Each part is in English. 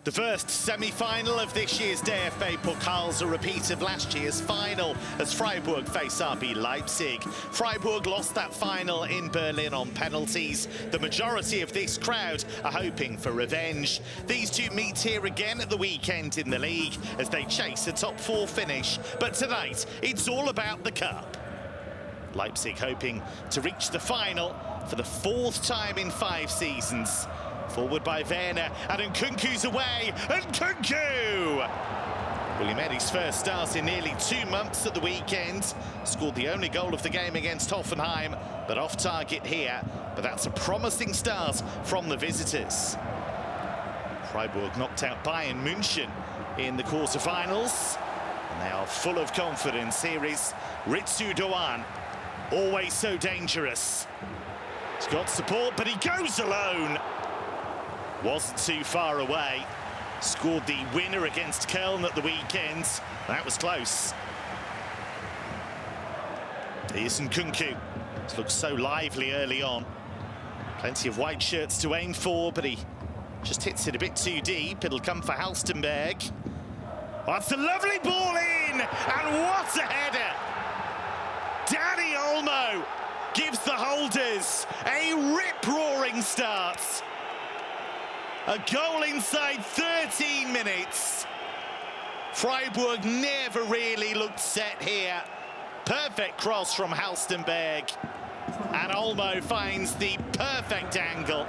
The first semi-final of this year's DFB-Pokal is a repeat of last year's final as Freiburg face RB Leipzig. Freiburg lost that final in Berlin on penalties. The majority of this crowd are hoping for revenge. These two meet here again at the weekend in the league as they chase a top four finish. But tonight, it's all about the cup. Leipzig hoping to reach the final for the fourth time in 5 seasons. Forward by Werner, and Nkunku's away, Nkunku! Well, he made his first start in nearly 2 months at the weekend. Scored the only goal of the game against Hoffenheim, but off target here. But that's a promising start from the visitors. Freiburg knocked out Bayern München in the quarter-finals, and they are full of confidence. Here is Ritsu Doan, always so dangerous. He's got support, but he goes alone. Wasn't too far away. Scored the winner against Köln at the weekend. That was close. Here's Nkunku. This looks so lively early on. Plenty of white shirts to aim for, but he just hits it a bit too deep. It'll come for Halstenberg. Oh, that's a lovely ball in, and what a header! Dani Olmo gives the holders a rip-roaring start. A goal inside 13 minutes. Freiburg never really looked set here. Perfect cross from Halstenberg. And Olmo finds the perfect angle.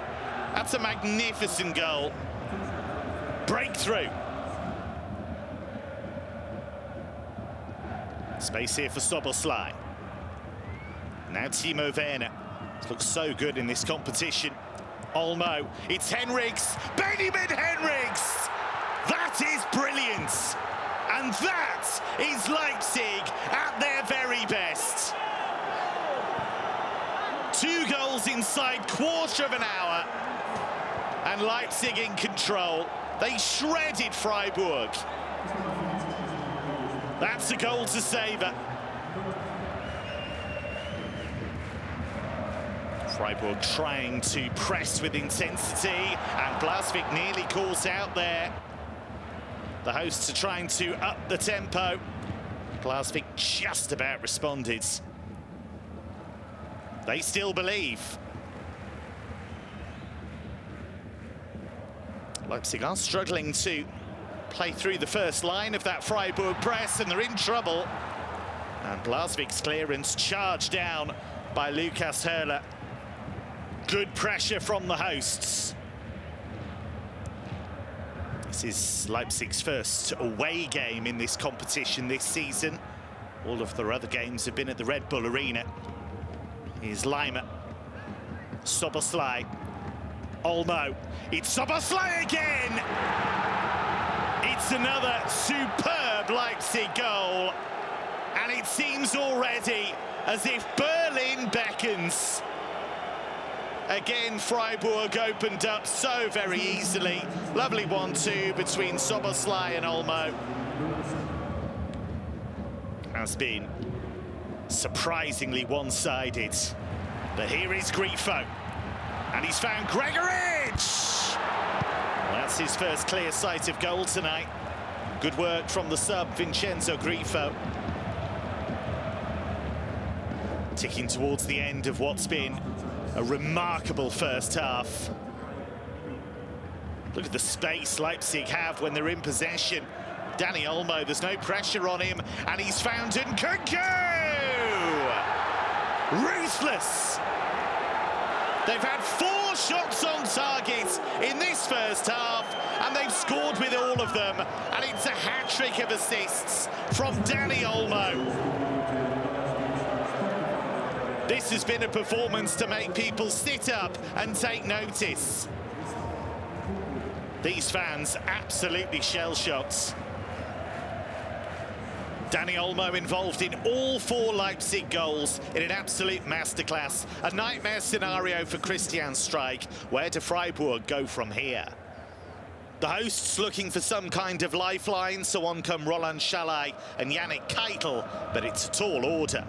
That's a magnificent goal. Breakthrough. Space here for Szoboszlai. Now Timo Werner. This looks so good in this competition. Olmo, it's Henrichs, Benjamin Henrichs! That is brilliant! And that is Leipzig at their very best. 2 goals inside quarter of an hour, and Leipzig in control. They shredded Freiburg. That's a goal to savour. Freiburg trying to press with intensity, and Blasvik nearly caught out there. The hosts are trying to up the tempo. Blasvik just about responded. They still believe. Leipzig are struggling to play through the first line of that Freiburg press, and they're in trouble. And Blasvik's clearance charged down by Lukas Höhler. Good pressure from the hosts. This is Leipzig's first away game in this competition this season. All of their other games have been at the Red Bull Arena. Here's Leimer. Szoboszlai. Olmo. It's Szoboszlai again! It's another superb Leipzig goal. And it seems already as if Berlin beckons. Again, Freiburg opened up so very easily. Lovely 1-2 between Szoboszlai and Olmo. Has been surprisingly one-sided. But here is Grifo. And he's found Gregoritsch! Well, that's his first clear sight of goal tonight. Good work from the sub, Vincenzo Grifo. Ticking towards the end of what's been a remarkable first half. Look at the space Leipzig have when they're in possession. Dani Olmo, there's no pressure on him, and he's found Nkunku! Ruthless! They've had 4 shots on target in this first half, and they've scored with all of them, and it's a hat-trick of assists from Dani Olmo. This has been a performance to make people sit up and take notice. These fans absolutely shell-shocked. Dani Olmo involved in all 4 Leipzig goals in an absolute masterclass. A nightmare scenario for Christian Streich. Where do Freiburg go from here? The hosts looking for some kind of lifeline, so on come Roland Schalai and Yannick Keitel, but it's a tall order.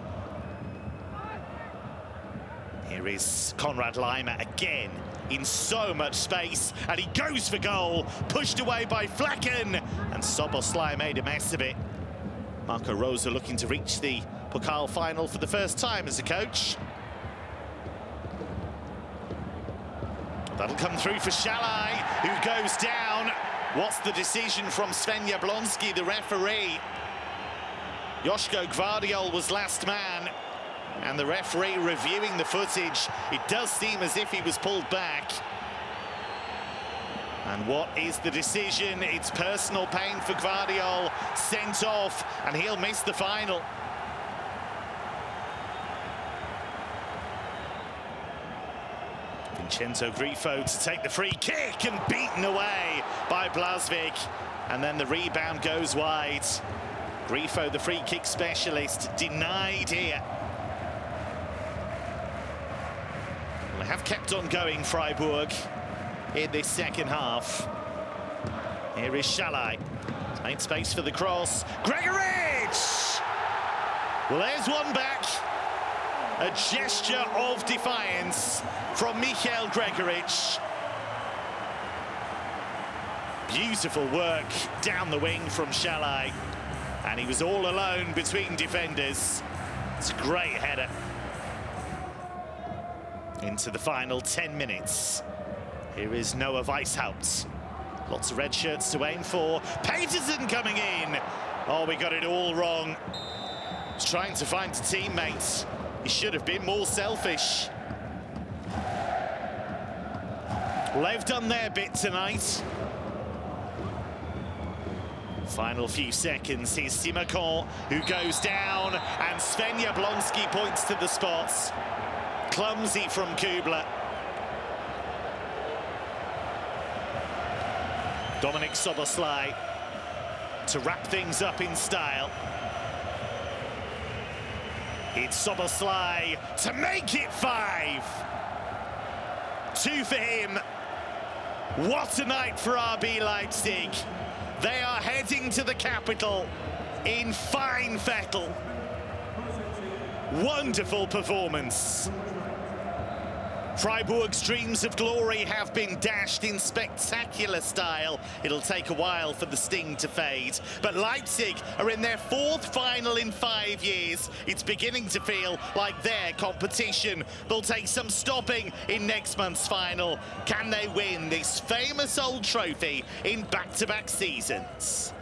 Here is Konrad Leimer again. in so much space, and he goes for goal, pushed away by Flecken, and Szoboszlai made a mess of it. Marco Rosa looking to reach the Pokal final for the first time as a coach. That'll come through for Szoboszlai, who goes down. What's the decision from Sven Jablonski, the referee? Joško Gvardiol was last man, and the referee reviewing the footage. It does seem as if he was pulled back. And what is the decision? It's personal pain for Gvardiol, sent off, and he'll miss the final. Vincenzo Grifo to take the free kick, and beaten away by Blasvik. And then the rebound goes wide. Grifo, the free kick specialist, denied here. Well, they have kept on going, Freiburg, in this second half. Here is Szoboszlai. He's made space for the cross. Gregoritsch! Well, there's one back. A gesture of defiance from Michael Gregoritsch. Beautiful work down the wing from Szoboszlai. And he was all alone between defenders. It's a great header. Into the final 10 minutes. Here is Noah Weishaupt. Lots of red shirts to aim for. Peterson coming in. Oh, we got it all wrong. He's trying to find a teammate. He should have been more selfish. Well, they've done their bit tonight. Final few seconds, here's Simakon, who goes down, and Sven Jablonski points to the spots. Clumsy from Kubler. Dominik Szoboszlai to wrap things up in style. It's Szoboszlai to make it 5. 2 for him. What a night for RB Leipzig. They are heading to the capital in fine fettle. Wonderful performance. Freiburg's dreams of glory have been dashed in spectacular style. It'll take a while for the sting to fade. But Leipzig are in their 4th final in 5 years. It's beginning to feel like their competition. They'll take some stopping in next month's final. Can they win this famous old trophy in back-to-back seasons?